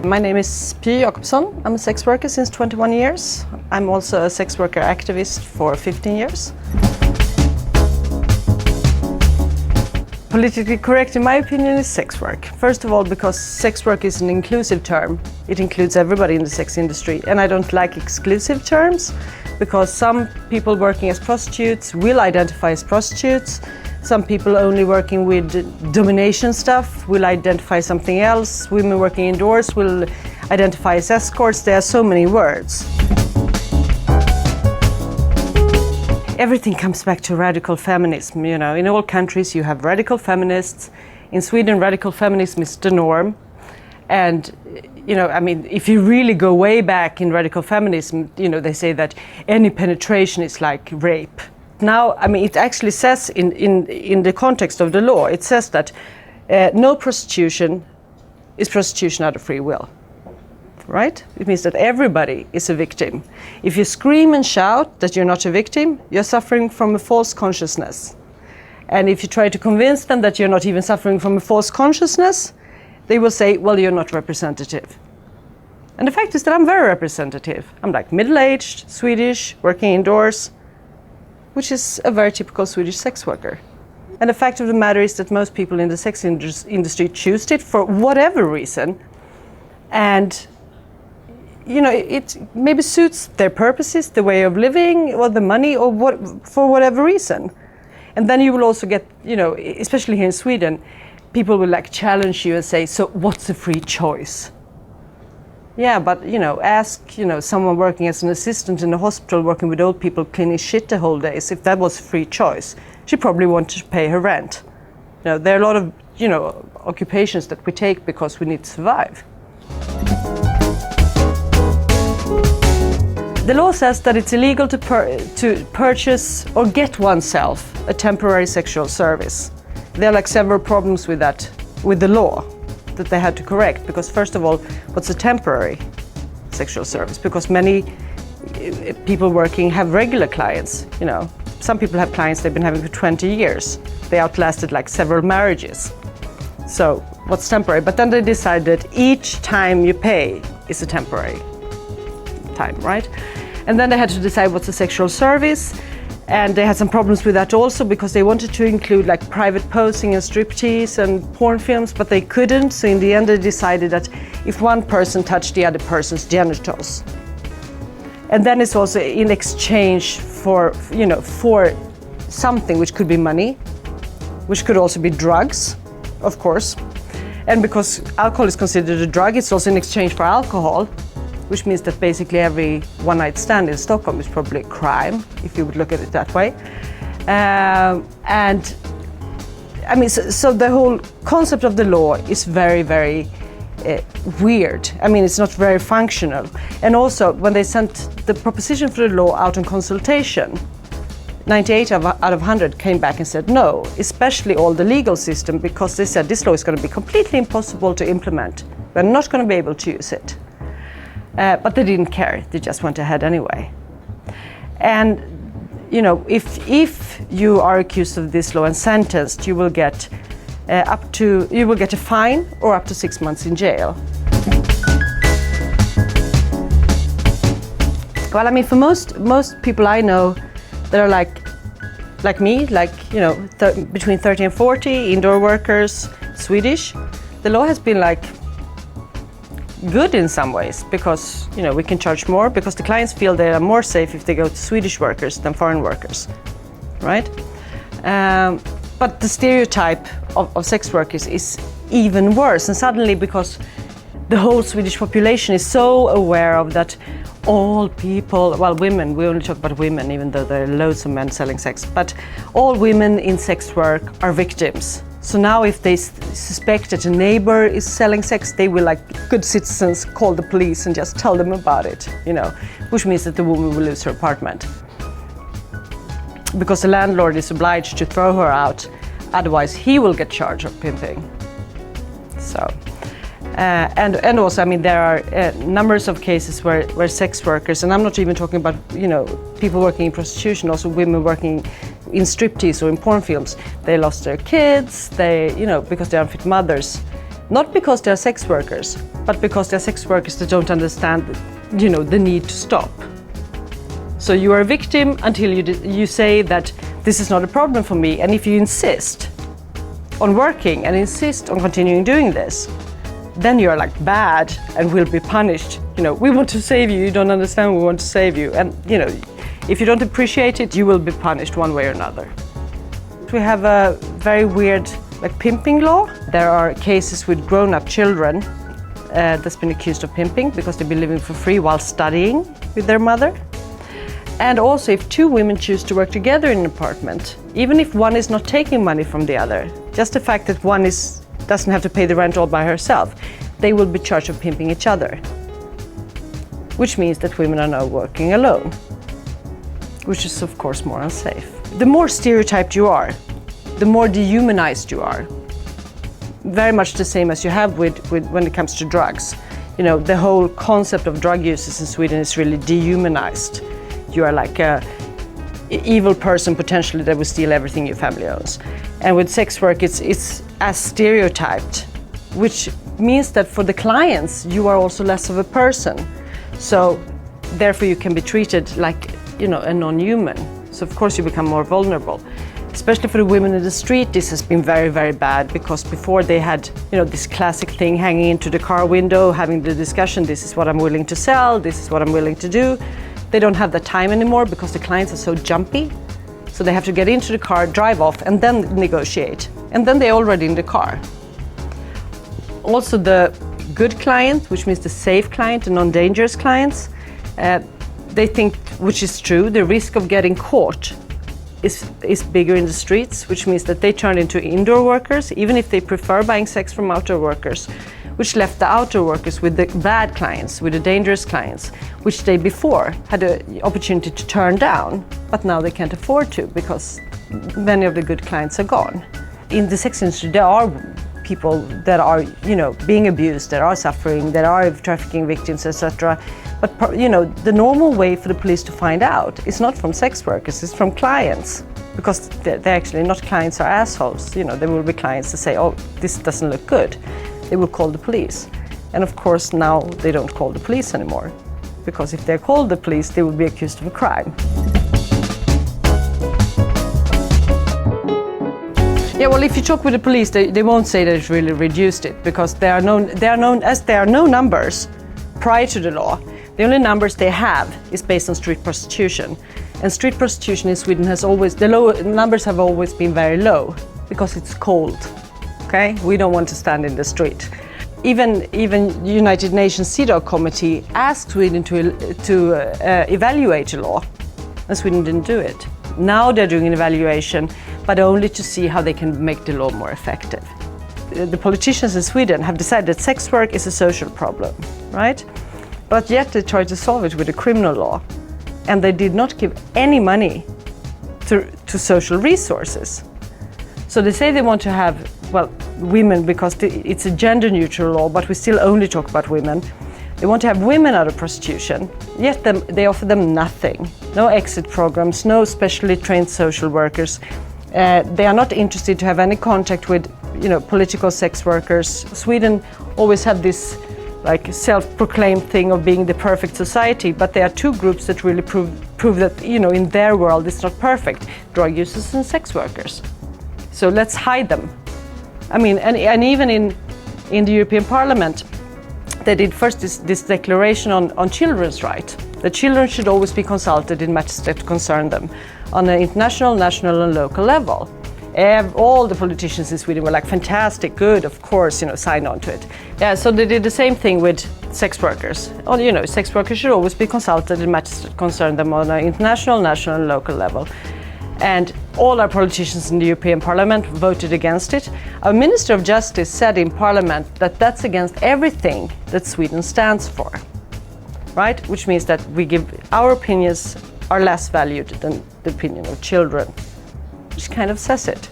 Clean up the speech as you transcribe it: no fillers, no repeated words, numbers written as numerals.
My name is Piei Yakobson. I'm a sex worker since 21 years. I'm also a sex worker activist for 15 years. Politically correct, in my opinion, is sex work. First of all, because sex work is an inclusive term. It includes everybody in the sex industry. And I don't like exclusive terms, because some people working as prostitutes will identify as prostitutes. Some people only working with domination stuff will identify something else. Women working indoors will identify as escorts. There are so many words. Everything comes back to radical feminism. You know, in all countries you have radical feminists. In Sweden, radical feminism is the norm. And, you know, I mean, if you really go way back in radical feminism, you know, they say that any penetration is like rape. Now, I mean, it actually says in the context of the law, it says that no prostitution is prostitution out of free will. Right? It means that everybody is a victim. If you scream and shout that you're not a victim, you're suffering from a false consciousness. And if you try to convince them that you're not even suffering from a false consciousness, they will say, well, you're not representative. And the fact is that I'm very representative. I'm like middle-aged, Swedish, working indoors, which is a very typical Swedish sex worker. And the fact of the matter is that most people in the sex industry choose it for whatever reason. And you know, it maybe suits their purposes, the way of living, or the money, or for whatever reason. And then you will also get, you know, especially here in Sweden, people will like challenge you and say, so what's a free choice? Yeah, but, you know, ask, you know, someone working as an assistant in a hospital working with old people cleaning shit the whole day, if that was a free choice, she probably wanted to pay her rent. You know, there are a lot of, you know, occupations that we take because we need to survive. The law says that it's illegal to purchase or get oneself a temporary sexual service. There are like several problems with that, with the law, that they had to correct. Because first of all, what's a temporary sexual service? Because many people working have regular clients, you know. Some people have clients they've been having for 20 years. They outlasted like several marriages. So what's temporary? But then they decided each time you pay is a temporary time, right? And then they had to decide what's a sexual service, and they had some problems with that also because they wanted to include like private posing and striptease and porn films, but they couldn't. So in the end they decided that if one person touched the other person's genitals, and then it's also in exchange for, you know, for something which could be money, which could also be drugs, of course. And because alcohol is considered a drug, it's also in exchange for alcohol, which means that basically every one-night stand in Stockholm is probably a crime, if you would look at it that way. And I mean, so the whole concept of the law is very, very weird. I mean, it's not very functional. And also, when they sent the proposition for the law out on consultation, 98 out of 100 came back and said no, especially all the legal system, because they said this law is going to be completely impossible to implement. We're not going to be able to use it. But they didn't care. They just went ahead anyway. And you know, if you are accused of this law and sentenced, you will get a fine or up to 6 months in jail. Well, I mean, for most people I know that are like me, like, you know, between 30 and 40, indoor workers, Swedish, the law has been like good in some ways, because, you know, we can charge more because the clients feel they are more safe if they go to Swedish workers than foreign workers, right? But the stereotype of sex workers is even worse, and suddenly, because the whole Swedish population is so aware of that all people, well, women, we only talk about women even though there are loads of men selling sex, but all women in sex work are victims. So now if they suspect that a neighbor is selling sex, they will, like good citizens, call the police and just tell them about it, you know, which means that the woman will lose her apartment. Because the landlord is obliged to throw her out, otherwise he will get charged of pimping. So, and also, I mean, there are numbers of cases where sex workers, and I'm not even talking about, you know, people working in prostitution, also women working in striptease or in porn films, they lost their kids, they, you know, because they're unfit mothers. Not because they're sex workers, but because they're sex workers that don't understand, the need to stop. So you are a victim until you say that this is not a problem for me, and if you insist on working and insist on continuing doing this, then you're like bad and will be punished. We want to save you, you don't understand, we want to save you. And if you don't appreciate it, you will be punished one way or another. We have a very weird pimping law. There are cases with grown-up children that's been accused of pimping because they've been living for free while studying with their mother. And also if two women choose to work together in an apartment, even if one is not taking money from the other, just the fact that one doesn't have to pay the rent all by herself, they will be charged of pimping each other. Which means that women are now working alone, which is of course more unsafe. The more stereotyped you are, the more dehumanized you are. Very much the same as you have with when it comes to drugs. The whole concept of drug users in Sweden is really dehumanized. You are like an evil person potentially that will steal everything your family owns. And with sex work, it's as stereotyped, which means that for the clients, you are also less of a person. So therefore you can be treated like, a non-human. So of course you become more vulnerable. Especially for the women in the street, this has been very, very bad because before they had, this classic thing hanging into the car window, having the discussion, this is what I'm willing to sell, this is what I'm willing to do. They don't have the time anymore because the clients are so jumpy. So they have to get into the car, drive off, and then negotiate. And then they're already in the car. Also the good client, which means the safe client, the non-dangerous clients, they think, which is true, the risk of getting caught is bigger in the streets, which means that they turn into indoor workers, even if they prefer buying sex from outdoor workers, which left the outdoor workers with the bad clients, with the dangerous clients, which they before had the opportunity to turn down, but now they can't afford to because many of the good clients are gone. In the sex industry, there are people that are, being abused, that are suffering, that are trafficking victims, etc. But, the normal way for the police to find out is not from sex workers, it's from clients. Because they're actually not clients are assholes. There will be clients that say, oh, this doesn't look good. They will call the police. And of course now they don't call the police anymore. Because if they're called the police, they will be accused of a crime. Yeah, well, if you talk with the police, they won't say that it really reduced it because there are no numbers prior to the law. The only numbers they have is based on street prostitution. And street prostitution in Sweden the numbers have always been very low because it's cold. Okay? We don't want to stand in the street. Even United Nations CEDAW committee asked Sweden to evaluate a law, and Sweden didn't do it. Now they're doing an evaluation, but only to see how they can make the law more effective. The politicians in Sweden have decided that sex work is a social problem, right? But yet they tried to solve it with a criminal law, and they did not give any money to social resources. So they say they want to have, women, because it's a gender-neutral law, but we still only talk about women. They want to have women out of prostitution, yet they offer them nothing. No exit programs, no specially trained social workers. They are not interested to have any contact with, political sex workers. Sweden always had this self-proclaimed thing of being the perfect society, but there are two groups that really prove that, in their world it's not perfect: drug users and sex workers. So let's hide them. And even in the European Parliament, they did first this declaration on children's rights. The children should always be consulted in matters that concern them on an international, national and local level. All the politicians in Sweden were like, fantastic, good, of course, sign on to it. Yeah, so they did the same thing with sex workers. Sex workers should always be consulted in matters that concern them on an international, national and local level. And all our politicians in the European Parliament voted against it. Our Minister of Justice said in Parliament that that's against everything that Sweden stands for, right? Which means that our opinions are less valued than the opinion of children, which kind of says it.